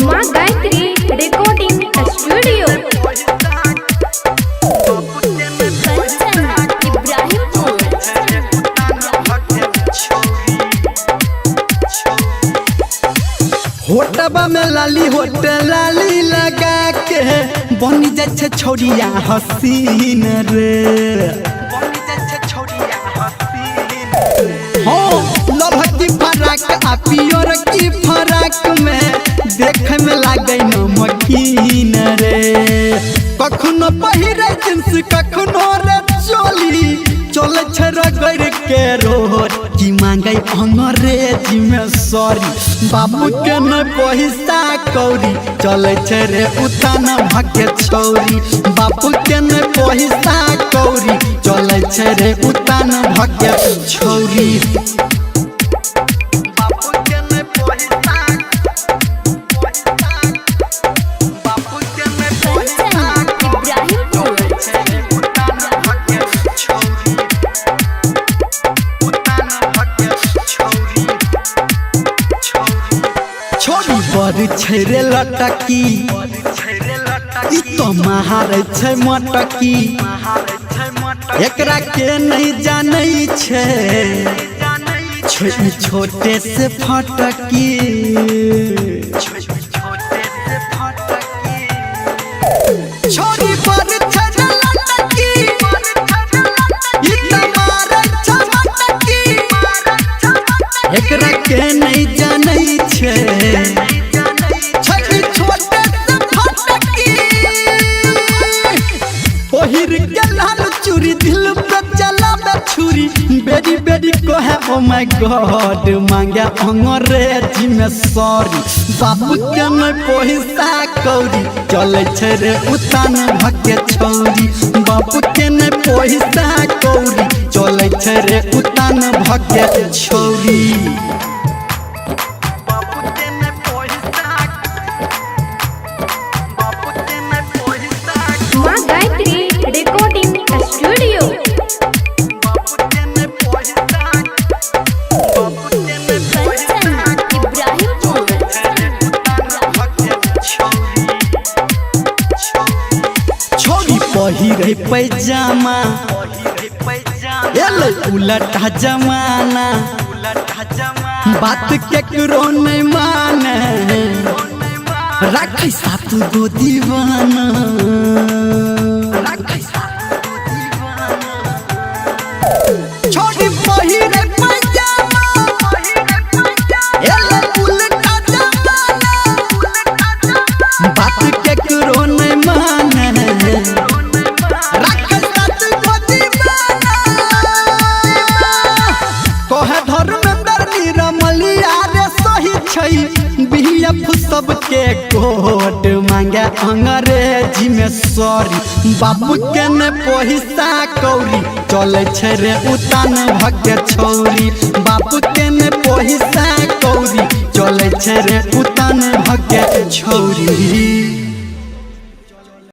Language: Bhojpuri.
माँ गायत्री रिकॉर्डिंग स्टूडियो होटबा में लाली होटल लाली लगा के बनी जाए छोड़िया हसीन रे लभकी फराक आ पियर की फराक में देखे में लागे नमकीन रे कखनो पहिरे जींस कखनो रे चोली चले छे रगड़ के रोड की मांगे अंग्रेजी में सॉरी बाबू के न पैसा कौड़ी चले छे रे उतान भके छौरी बाबू के न पैसा कौड़ी चले छे रे उतान भके छौरी बड़ छेरे लटकी ई तो महार छै मटकी एकरा के नहीं जानै छै छोटे से फटकी छोरी बड़ छेरे लटकी ई तो महार छै मटकी एकरा के नहीं जानै छै चूरी दिल पे चला छुरी बेरी बेरी को है ओ माय गॉड मांगे अंग्रेजी में सॉरी बाबू के न पैसा कौड़ी चले छे रे उतान भके छौरी बाबू के न पैसा कौड़ी चले छे रे उतान भके छौरी माँ गायत्री रिकॉर्डिंग स्टूडियो छोरी पहिरे पैजामा एले उलटा जमाना बात केकरो नहीं माने रखै साथ गो दीवाना छोड़ी पहिरे पैजामा एले उलटा जमाना बात केकरो नहीं माने रखै साथ गो दीवाना कहे धर्मेंद्र निरमलिया रे सही छै बीएफ सबके कोट मांगे अंग्रेजी में सॉरी बाबू के न पैसा कौड़ी चले छे रे उतान भके छौरी बाबू के न पैसा कौड़ी चले छे रे उतान भके छौरी।